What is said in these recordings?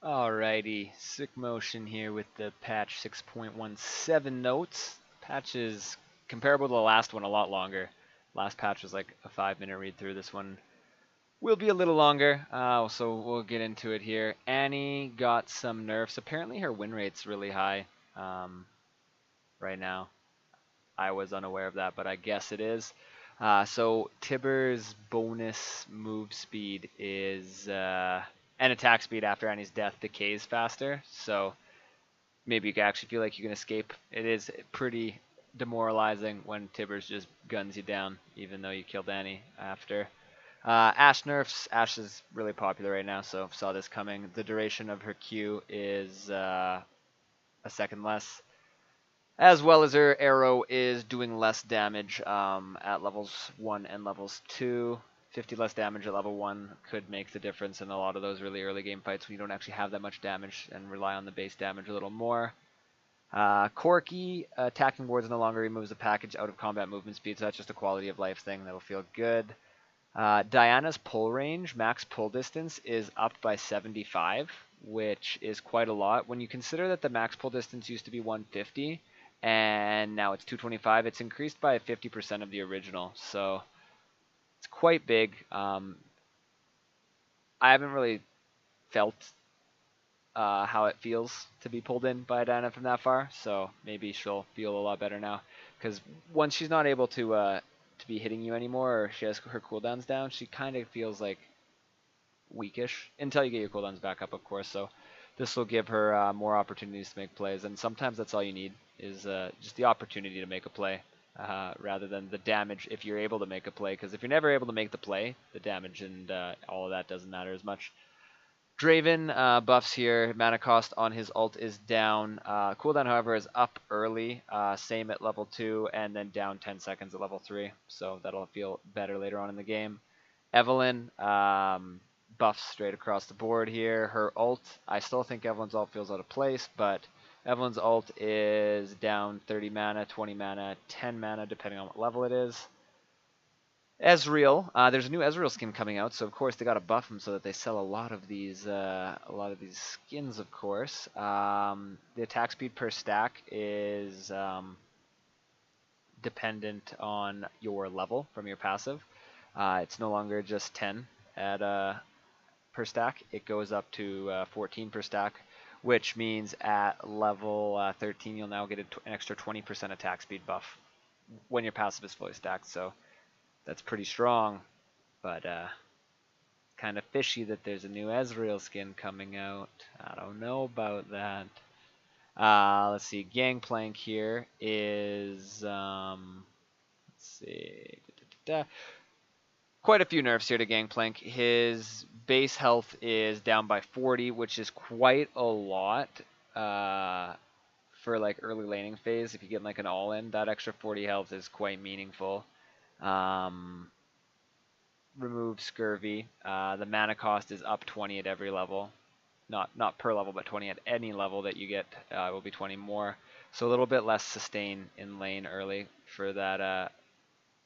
Alrighty, SickMotion here with the patch 6.17 notes. Patch is comparable to the last one, a lot longer. Last patch was like a 5-minute read through. This one will be a little longer, so we'll get into it here. Annie got some nerfs. Apparently her win rate's really high um, right now. I was unaware of that, but I guess it is. So Tibbers' bonus move speed is and attack speed after Annie's death decays faster. So maybe you can actually feel like you can escape. It is pretty demoralizing when Tibbers just guns you down, even though you killed Annie after. Ashe nerfs. Ashe is really popular right now, so saw this coming. The duration of her Q is a second less, as well as her arrow is doing less damage at levels 1 and levels 2. 50 less damage at level 1 could make the difference in a lot of those really early game fights when you don't actually have that much damage and rely on the base damage a little more. Corky, attacking boards no longer removes the package out of combat movement speed, so that's just a quality of life thing that'll feel good. Diana's pull range, max pull distance, is up by 75, which is quite a lot. When you consider that the max pull distance used to be 150, and now it's 225, it's increased by 50% of the original, so it's quite big. I haven't really felt how it feels to be pulled in by Diana from that far, so maybe she'll feel a lot better now. Because once she's not able to be hitting you anymore, or she has her cooldowns down, she kind of feels like weakish until you get your cooldowns back up, of course. So this will give her more opportunities to make plays, and sometimes that's all you need is just the opportunity to make a play. Rather than the damage if you're able to make a play, because if you're never able to make the play, the damage and all of that doesn't matter as much. Draven buffs here. Mana cost on his ult is down. Cooldown, however, is up early. Same at level 2, and then down 10 seconds at level 3. So that'll feel better later on in the game. Evelyn buffs straight across the board here. Her ult, I still think Evelyn's ult feels out of place, but Evelyn's ult is down 30 mana, 20 mana, 10 mana, depending on what level it is. Ezreal, there's a new Ezreal skin coming out, so of course they got to buff them so that they sell a lot of these skins. Of course, the attack speed per stack is dependent on your level from your passive. It's no longer just 10 at per stack; it goes up to 14 per stack, which means at level 13 you'll now get an extra 20% attack speed buff when your passive is fully stacked. So that's pretty strong, but kind of fishy that there's a new Ezreal skin coming out. I don't know about that. Let's see. Gangplank here is let's see. Quite a few nerfs here to Gangplank. His base health is down by 40, which is quite a lot for like early laning phase. If you get like an all-in, that extra 40 health is quite meaningful. Um, Remove Scurvy. The mana cost is up 20 at every level. Not per level, but 20 at any level that you get will be 20 more. So a little bit less sustain in lane early for that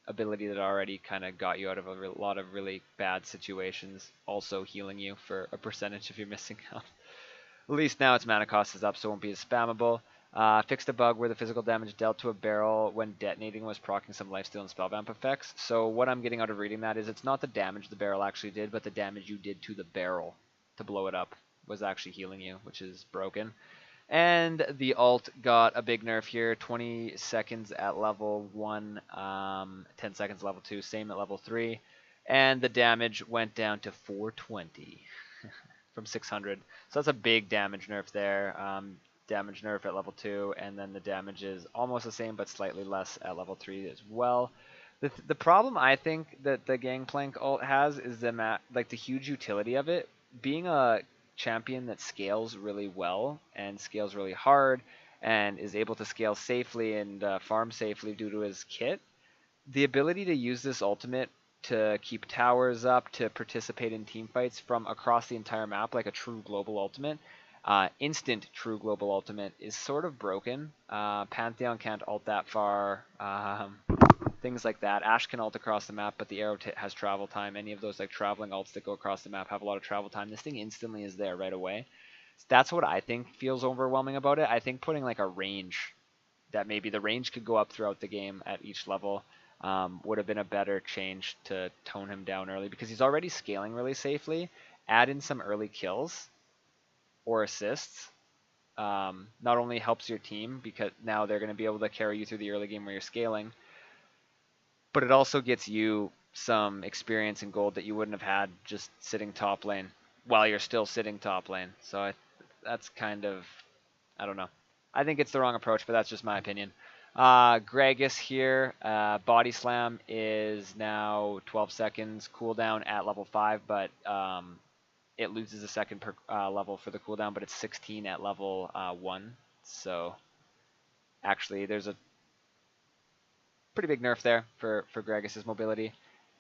ability that already kind of got you out of a lot of really bad situations. Also healing you for a percentage if you're missing health. At least now its mana cost is up, so it won't be as spammable. Fixed a bug where the physical damage dealt to a barrel when detonating was proccing some lifesteal and spell vamp effects. So what I'm getting out of reading that is it's not the damage the barrel actually did, but the damage you did to the barrel to blow it up was actually healing you, which is broken. And the ult got a big nerf here, 20 seconds at level 1, 10 seconds at level 2, same at level 3. And the damage went down to 420 from 600. So that's a big damage nerf there. Damage nerf at level 2, and then the damage is almost the same but slightly less at level 3 as well. The problem I think that the Gangplank ult has is the huge utility of it. Being a champion that scales really well and scales really hard and is able to scale safely and farm safely due to his kit, the ability to use this ultimate to keep towers up, to participate in team fights from across the entire map like a true global ultimate, instant true global ultimate, is sort of broken. Pantheon can't ult that far. Things like that. Ashe can ult across the map, but the arrow has travel time. Any of those like traveling ults that go across the map have a lot of travel time. This thing instantly is there right away. That's what I think feels overwhelming about it. I think putting like a range, that maybe the range could go up throughout the game at each level, would have been a better change to tone him down early, because he's already scaling really safely. Add in some early kills or assists. Not only helps your team because now they're going to be able to carry you through the early game where you're scaling, but it also gets you some experience and gold that you wouldn't have had just sitting top lane while you're still sitting top lane. So that's kind of, I don't know. I think it's the wrong approach, but that's just my opinion. Gragas here, body slam is now 12 seconds cooldown at level 5, but it loses a second per level for the cooldown, but it's 16 at level 1. So actually, there's a pretty big nerf there for Gragas' mobility,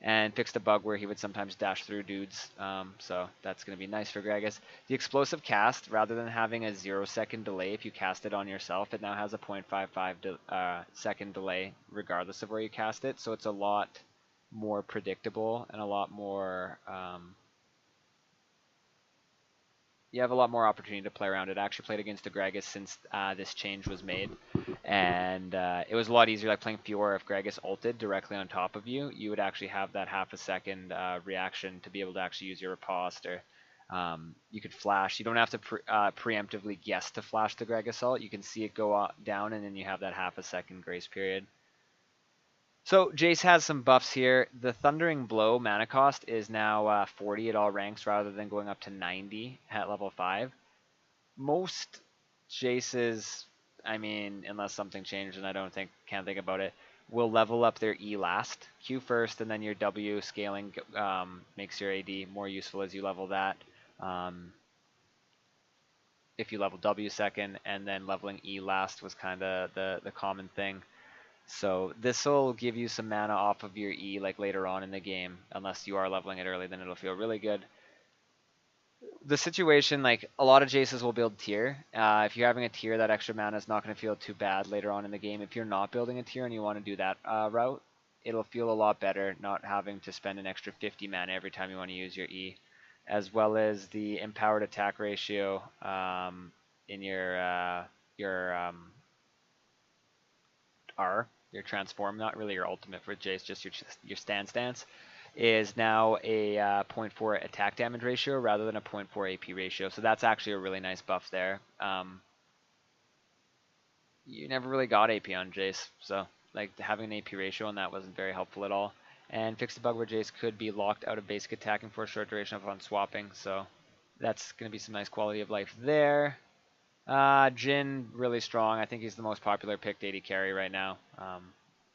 and fixed a bug where he would sometimes dash through dudes. So that's going to be nice for Gragas. The explosive cast, rather than having a 0-second delay if you cast it on yourself, it now has a 0.55 second delay regardless of where you cast it. So it's a lot more predictable and a lot more you have a lot more opportunity to play around it. I actually played against the Gragas since this change was made, and it was a lot easier. Like playing Fiora, if Gragas ulted directly on top of you, you would actually have that half a second reaction to be able to actually use your riposte, or you could flash. You don't have to preemptively guess to flash the Gragas ult. You can see it go down, and then you have that half a second grace period. So Jace has some buffs here. The Thundering Blow mana cost is now 40 at all ranks rather than going up to 90 at level 5. Most Jaces, I mean, unless something changed and can't think about it, will level up their E last. Q first, and then your W scaling makes your AD more useful as you level that. If you level W second, and then leveling E last was kind of the common thing. So this will give you some mana off of your E like later on in the game. Unless you are leveling it early, then it'll feel really good. The situation, like a lot of Jaces will build tier. If you're having a tier, that extra mana is not going to feel too bad later on in the game. If you're not building a tier and you want to do that route, it'll feel a lot better not having to spend an extra 50 mana every time you want to use your E. As well as the empowered attack ratio in your R, your transform, not really your ultimate for Jace, just your stance, is now a 0.4 attack damage ratio rather than a 0.4 AP ratio. So that's actually a really nice buff there. You never really got AP on Jace, so like having an AP ratio on that wasn't very helpful at all. And fixed the bug where Jace could be locked out of basic attacking for a short duration upon swapping, so that's going to be some nice quality of life there. Jhin, really strong. I think he's the most popular picked AD carry right now.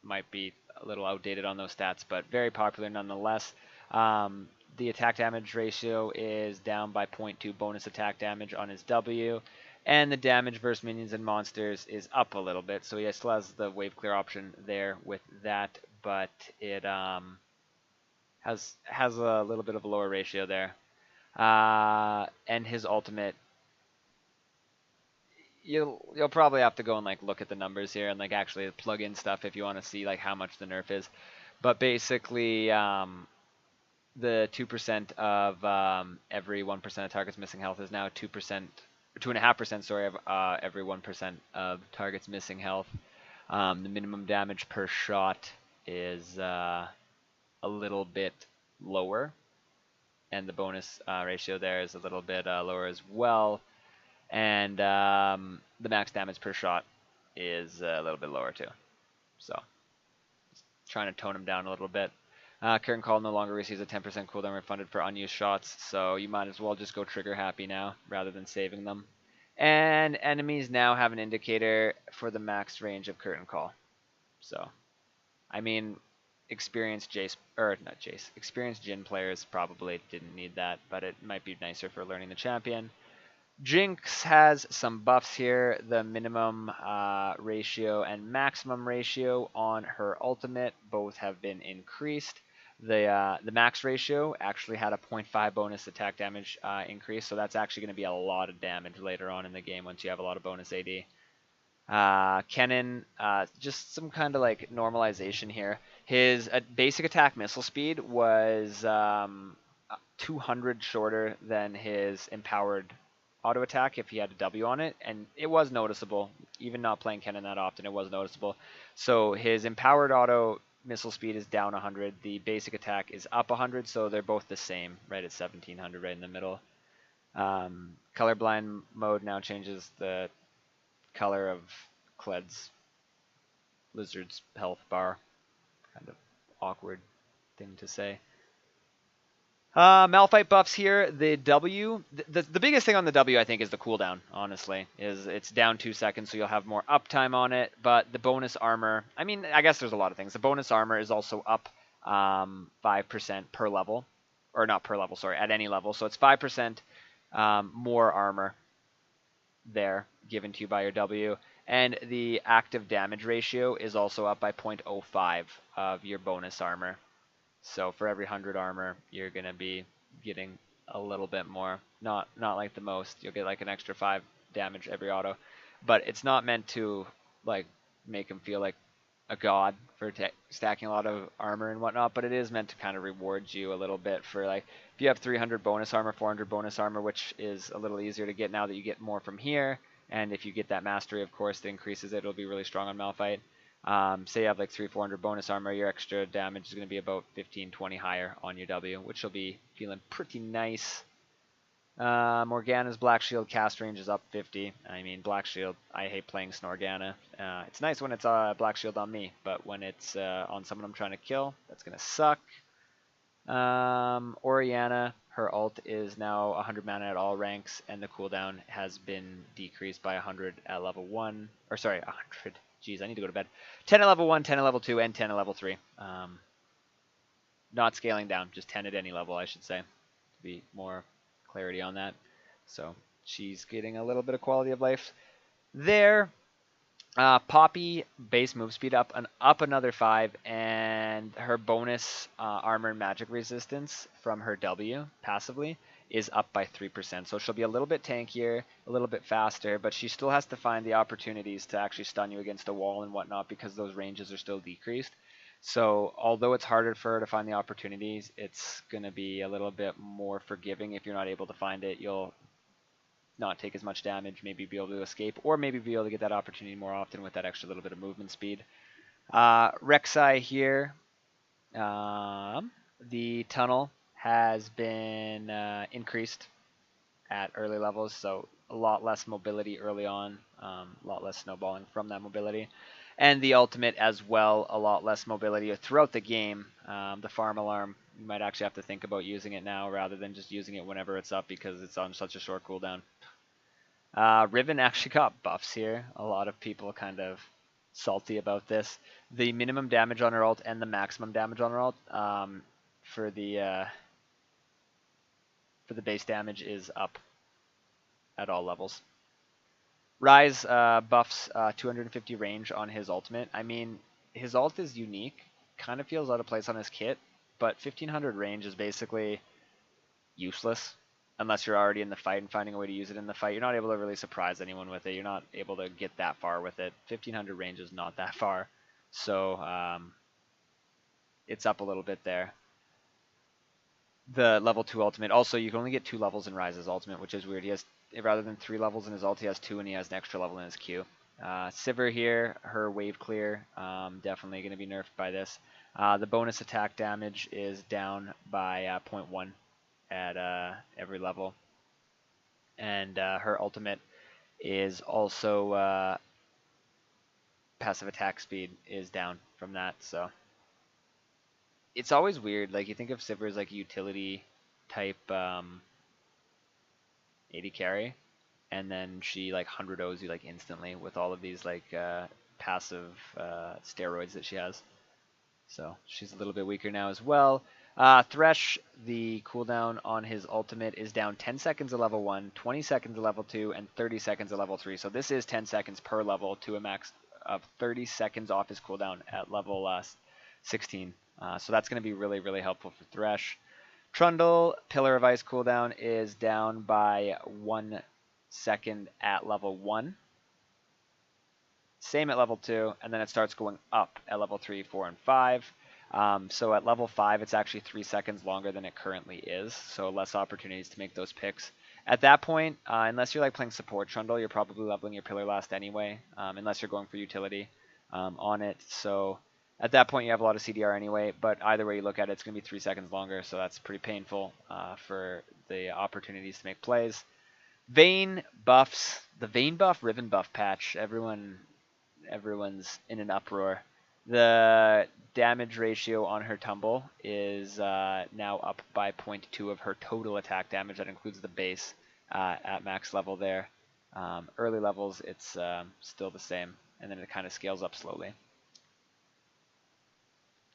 Might be a little outdated on those stats, but very popular nonetheless. The attack damage ratio is down by 0.2 bonus attack damage on his W, and the damage versus minions and monsters is up a little bit, so he still has the wave clear option there with that, but it has a little bit of a lower ratio there. And his ultimate, you'll probably have to go and like look at the numbers here and like actually plug in stuff if you want to see like how much the nerf is. But basically, the 2% of every 1% of targets missing health is now 2%, 2.5%, sorry, of every 1% of targets missing health. The minimum damage per shot is a little bit lower, and the bonus ratio there is a little bit lower as well. And the max damage per shot is a little bit lower too. So, trying to tone him down a little bit. Current Call no longer receives a 10% cooldown refunded for unused shots, so you might as well just go trigger happy now rather than saving them. And enemies now have an indicator for the max range of Curtain Call. So, I mean, experienced experienced Jhin players probably didn't need that, but it might be nicer for learning the champion. Jinx has some buffs here. The minimum ratio and maximum ratio on her ultimate both have been increased. The max ratio actually had a 0.5 bonus attack damage increase, so that's actually going to be a lot of damage later on in the game once you have a lot of bonus AD. Kennen, just some kind of like normalization here. His basic attack missile speed was 200 shorter than his empowered auto attack if he had a W on it, and it was noticeable. Even not playing Kennen that often, it was noticeable. So his empowered auto missile speed is down 100. The basic attack is up 100, so they're both the same, right at 1700, right in the middle. Colorblind mode now changes the color of Kled's Lizard's health bar. Kind of awkward thing to say. Malphite buffs here. The W, the biggest thing on the W, I think, is the cooldown, honestly. Is it's down 2 seconds, so you'll have more uptime on it. But the bonus armor, I mean, I guess there's a lot of things. The bonus armor is also up 5% per level. Or not per level, sorry, at any level. So it's 5% more armor there given to you by your W. And the active damage ratio is also up by 0.05 of your bonus armor. So for every 100 armor, you're going to be getting a little bit more. Not like the most. You'll get like an extra 5 damage every auto. But it's not meant to like make him feel like a god for stacking a lot of armor and whatnot, but it is meant to kind of reward you a little bit for like, if you have 300 bonus armor, 400 bonus armor, which is a little easier to get now that you get more from here, and if you get that mastery, of course, that increases it, it'll be really strong on Malphite. Say you have like 300-400 bonus armor, your extra damage is going to be about 15-20 higher on your W, which will be feeling pretty nice. Morgana's Black Shield cast range is up 50. I mean, Black Shield, I hate playing Snorgana. It's nice when it's Black Shield on me, but when it's on someone I'm trying to kill, that's going to suck. Orianna, her ult is now 100 mana at all ranks, and the cooldown has been decreased by 100 at level 1. Or sorry, 100. Jeez, I need to go to bed. 10 at level 1, 10 at level 2, and 10 at level 3. Not scaling down, just 10 at any level, I should say, to be more clarity on that. So she's getting a little bit of quality of life there. Poppy base move speed up another 5, and her bonus armor and magic resistance from her W passively is up by 3%. So she'll be a little bit tankier, a little bit faster, but she still has to find the opportunities to actually stun you against a wall and whatnot because those ranges are still decreased. So although it's harder for her to find the opportunities, it's going to be a little bit more forgiving. If you're not able to find it, you'll not take as much damage, maybe be able to escape, or maybe be able to get that opportunity more often with that extra little bit of movement speed. Rek'Sai here, the tunnel has been increased at early levels, so a lot less mobility early on, a lot less snowballing from that mobility. And the ultimate as well, a lot less mobility throughout the game. The farm alarm, you might actually have to think about using it now rather than just using it whenever it's up because it's on such a short cooldown. Riven actually got buffs here. A lot of people kind of salty about this. The minimum damage on her ult and the maximum damage on her ult for the base damage is up at all levels. Rise buffs 250 range on his ultimate. I mean, his ult is unique. Kind of feels out of place on his kit, but 1500 range is basically useless unless you're already in the fight and finding a way to use it in the fight. You're not able to really surprise anyone with it. You're not able to get that far with it. 1500 range is not that far. So it's up a little bit there. The level 2 ultimate. Also, you can only get 2 levels in Rise's ultimate, which is weird. He has, rather than 3 levels in his ult, he has 2, and he has an extra level in his Q. Sivir here, her wave clear, definitely going to be nerfed by this. The bonus attack damage is down by 0.1 at every level. And her ultimate is also passive attack speed is down from that, so it's always weird. Like, you think of Sivir as like a utility type AD carry, and then she like 100-0s you like instantly with all of these like passive steroids that she has. So she's a little bit weaker now as well. Thresh, the cooldown on his ultimate is down 10 seconds at level 1, 20 seconds at level 2, and 30 seconds at level 3. So this is 10 seconds per level to a max of 30 seconds off his cooldown at level 16. So that's going to be really, really helpful for Thresh. Trundle, Pillar of Ice cooldown is down by 1 second at level 1. Same at level 2, and then it starts going up at level 3, 4, and 5. So at level 5, it's actually 3 seconds longer than it currently is, so less opportunities to make those picks. At that point, unless you're like playing support Trundle, you're probably leveling your Pillar Last anyway, unless you're going for utility on it. So at that point, you have a lot of CDR anyway, but either way you look at it, it's going to be 3 seconds longer, so that's pretty painful for the opportunities to make plays. Vayne buffs, the Vayne buff, Riven buff patch, everyone's in an uproar. The damage ratio on her tumble is now up by 0.2 of her total attack damage. That includes the base at max level there. Early levels, it's still the same, and then it kind of scales up slowly.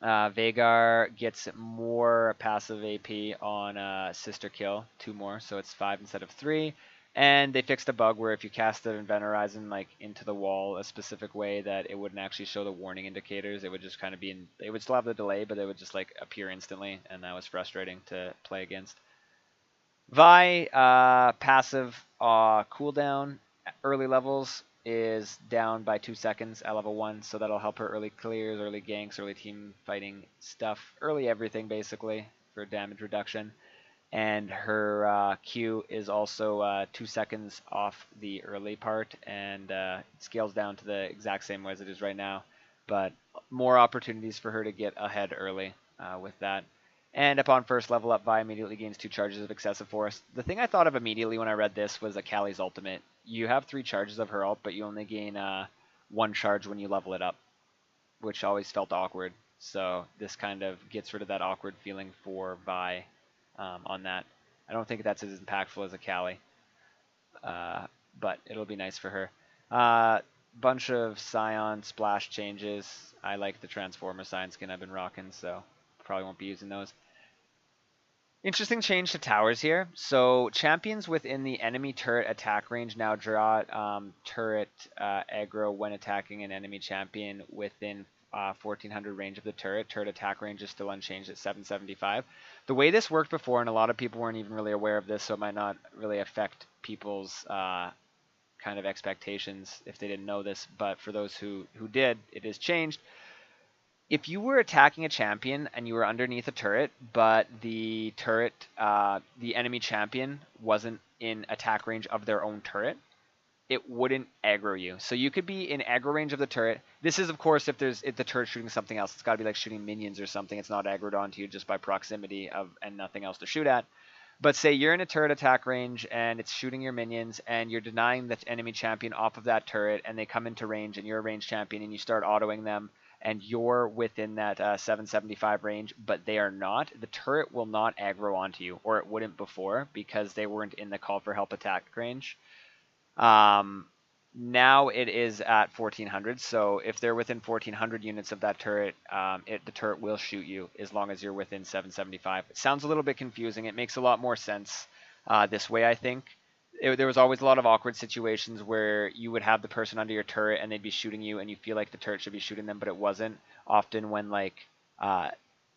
Veigar gets more passive AP on Sister Kill, 2 more, so it's 5 instead of 3. And they fixed a bug where if you cast the Event Horizon like into the wall a specific way that it wouldn't actually show the warning indicators. It would just kind of be it would still have the delay, but it would just like appear instantly, and that was frustrating to play against. Vi passive cooldown early levels is down by 2 seconds at level 1, so that'll help her early clears, early ganks, early team fighting stuff, early everything basically for damage reduction. And her Q is also 2 seconds off the early part, and scales down to the exact same way as it is right now, but more opportunities for her to get ahead early with that. And upon first level up, Vi immediately gains 2 charges of Excessive Force. The thing I thought of immediately when I read this was Akali's ultimate. You have 3 charges of her ult, but you only gain 1 charge when you level it up, which always felt awkward. So this kind of gets rid of that awkward feeling for Vi on that. I don't think that's as impactful as Akali, but it'll be nice for her. Bunch of Scion splash changes. I like the Transformer Scion skin I've been rocking, so probably won't be using those. Interesting change to towers here. So champions within the enemy turret attack range now draw turret aggro when attacking an enemy champion within 1400 range of the turret. Turret attack range is still unchanged at 775. The way this worked before, and a lot of people weren't even really aware of this, so it might not really affect people's kind of expectations if they didn't know this, but for those who did, it is changed. If you were attacking a champion and you were underneath a turret, but the turret, the enemy champion wasn't in attack range of their own turret, it wouldn't aggro you. So you could be in aggro range of the turret. This is, of course, if the turret's shooting something else. It's got to be like shooting minions or something. It's not aggroed onto you just by proximity and nothing else to shoot at. But say you're in a turret attack range and it's shooting your minions and you're denying the enemy champion off of that turret and they come into range and you're a ranged champion and you start autoing them and you're within that 775 range, but they are not, the turret will not aggro onto you, or it wouldn't before because they weren't in the call for help attack range. Now it is at 1400, so if they're within 1400 units of that turret, the turret will shoot you as long as you're within 775. It sounds a little bit confusing. It makes a lot more sense this way, I think. There was always a lot of awkward situations where you would have the person under your turret and they'd be shooting you and you feel like the turret should be shooting them, but it wasn't. Often when like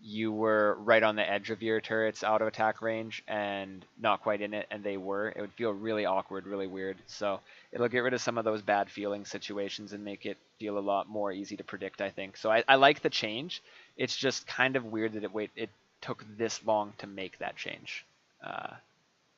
you were right on the edge of your turret's auto attack range and not quite in it, and they were, it would feel really awkward, really weird. So it'll get rid of some of those bad feeling situations and make it feel a lot more easy to predict, I think. So I like the change. It's just kind of weird that it took this long to make that change.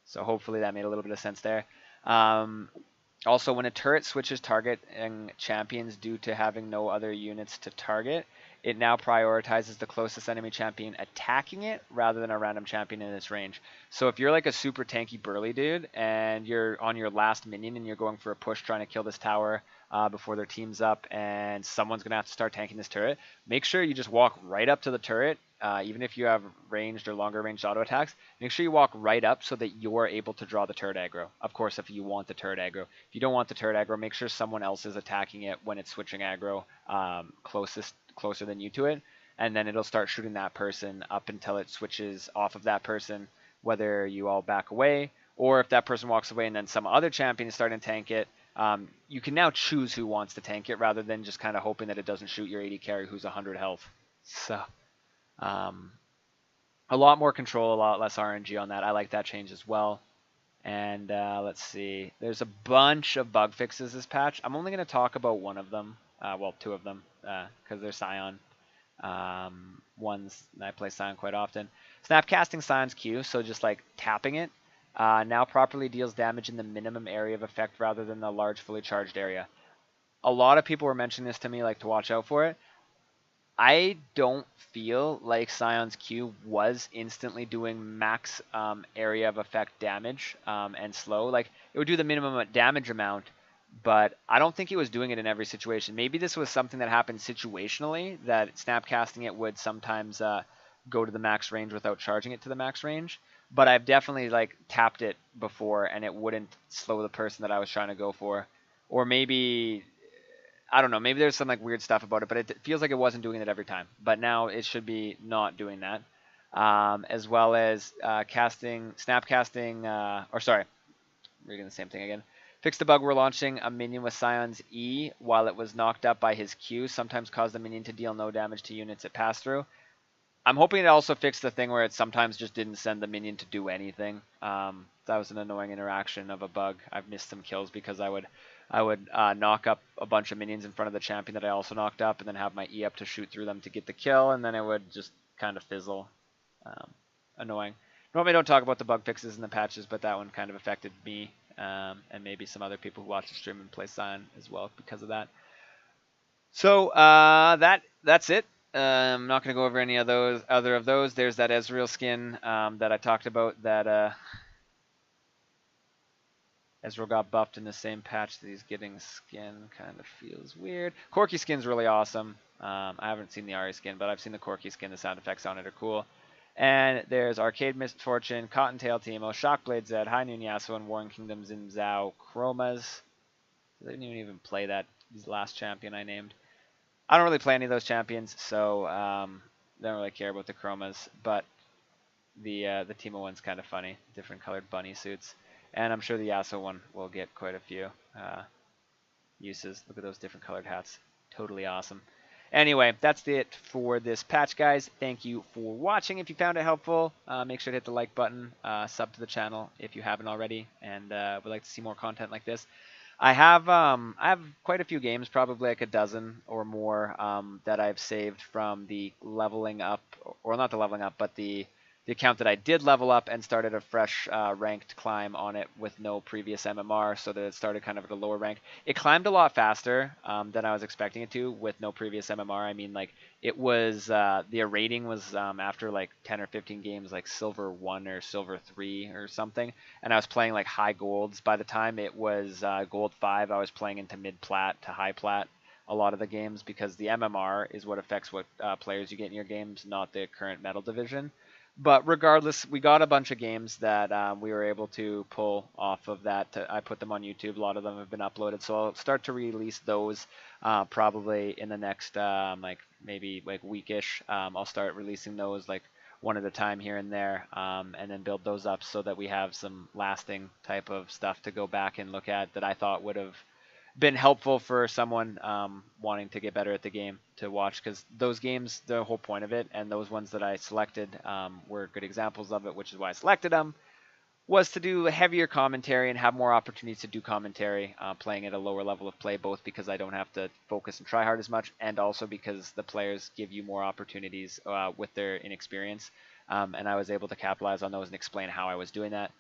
So hopefully that made a little bit of sense there. Also, when a turret switches targeting champions due to having no other units to target, it now prioritizes the closest enemy champion attacking it rather than a random champion in its range. So if you're like a super tanky burly dude and you're on your last minion and you're going for a push trying to kill this tower before their team's up and someone's going to have to start tanking this turret, make sure you just walk right up to the turret. Even if you have ranged or longer ranged auto attacks, make sure you walk right up so that you're able to draw the turret aggro. Of course, if you want the turret aggro. If you don't want the turret aggro, make sure someone else is attacking it when it's switching aggro closer than you to it, and then it'll start shooting that person up until it switches off of that person, whether you all back away, or if that person walks away and then some other champion is starting to tank it, you can now choose who wants to tank it rather than just kind of hoping that it doesn't shoot your 80 carry who's 100 health. So a lot more control, a lot less RNG on that. I like that change as well. And let's see. There's a bunch of bug fixes this patch. I'm only going to talk about one of them. Well, 2 of them, because they're Scion ones. I play Scion quite often. Snapcasting Scion's Q, so just like tapping it. Now properly deals damage in the minimum area of effect rather than the large fully charged area. A lot of people were mentioning this to me, like to watch out for it. I don't feel like Scion's Q was instantly doing max area of effect damage and slow. Like it would do the minimum damage amount, but I don't think it was doing it in every situation. Maybe this was something that happened situationally, that snapcasting it would sometimes go to the max range without charging it to the max range. But I've definitely like tapped it before and it wouldn't slow the person that I was trying to go for. Or maybe I don't know. Maybe there's some like weird stuff about it, but it feels like it wasn't doing it every time. But now it should be not doing that. As well as snap casting, or sorry, reading the same thing again. Fix the bug where launching a minion with Scion's E while it was knocked up by his Q sometimes caused the minion to deal no damage to units it passed through. I'm hoping it also fixed the thing where it sometimes just didn't send the minion to do anything. That was an annoying interaction of a bug. I've missed some kills because I would knock up a bunch of minions in front of the champion that I also knocked up, and then have my E up to shoot through them to get the kill, and then it would just kind of fizzle. Um, Annoying. Normally, I don't talk about the bug fixes and the patches, but that one kind of affected me and maybe some other people who watch the stream and play Scion as well because of that. So that's it. I'm not going to go over any of those other of those. There's that Ezreal skin that I talked about that Ezreal got buffed in the same patch that he's getting skin. Kind of feels weird. Corki skin's really awesome. I haven't seen the Ari skin, but I've seen the Corki skin. The sound effects on it are cool. And there's Arcade Misfortune, Cottontail Teemo, Shockblade Zed, High Noon Yasuo, and Warring Kingdoms in Zhao Chromas. I didn't even play that last champion I named. I don't really play any of those champions, so don't really care about the chromas. But the Teemo one's kind of funny, different colored bunny suits, and I'm sure the Yasuo one will get quite a few uses. Look at those different colored hats, totally awesome. Anyway, that's it for this patch, guys. Thank you for watching. If you found it helpful, make sure to hit the like button, sub to the channel if you haven't already, and would like to see more content like this. I have quite a few games, probably like a dozen or more, that I've saved from the leveling up, or not the leveling up, but the account that I did level up and started a fresh ranked climb on it with no previous MMR, so that it started kind of at a lower rank. It climbed a lot faster than I was expecting it to with no previous MMR. I mean, like it was the rating was after like 10 or 15 games, like silver 1 or silver 3 or something, and I was playing like high golds. By the time it was gold 5, I was playing into mid plat to high plat a lot of the games, because the MMR is what affects what players you get in your games, not the current metal division. But regardless, we got a bunch of games that we were able to pull off of that. I put them on YouTube. A lot of them have been uploaded, so I'll start to release those probably in the next like maybe like weekish. I'll start releasing those like one at a time here and there, and then build those up so that we have some lasting type of stuff to go back and look at that I thought would have been helpful for someone wanting to get better at the game to watch, because those games, the whole point of it, and those ones that I selected were good examples of it, which is why I selected them, was to do heavier commentary and have more opportunities to do commentary, playing at a lower level of play, both because I don't have to focus and try hard as much, and also because the players give you more opportunities with their inexperience, and I was able to capitalize on those and explain how I was doing that.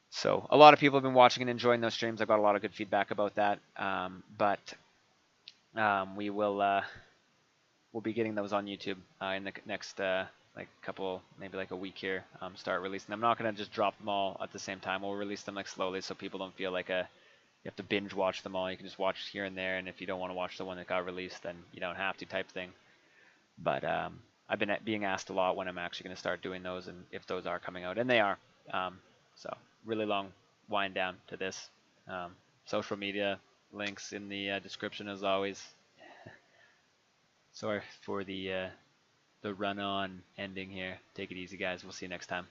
So a lot of people have been watching and enjoying those streams. I got a lot of good feedback about that. But we will we'll be getting those on YouTube in the next like couple, maybe like a week here. Start releasing them. I'm not gonna just drop them all at the same time. We'll release them like slowly, so people don't feel like you have to binge watch them all. You can just watch here and there, and if you don't want to watch the one that got released, then you don't have to, type thing. But I've been being asked a lot when I'm actually going to start doing those, and if those are coming out, and they are. So really long wind down to this. Social media links in the description as always. Sorry for the run-on ending here. Take it easy, guys. We'll see you next time.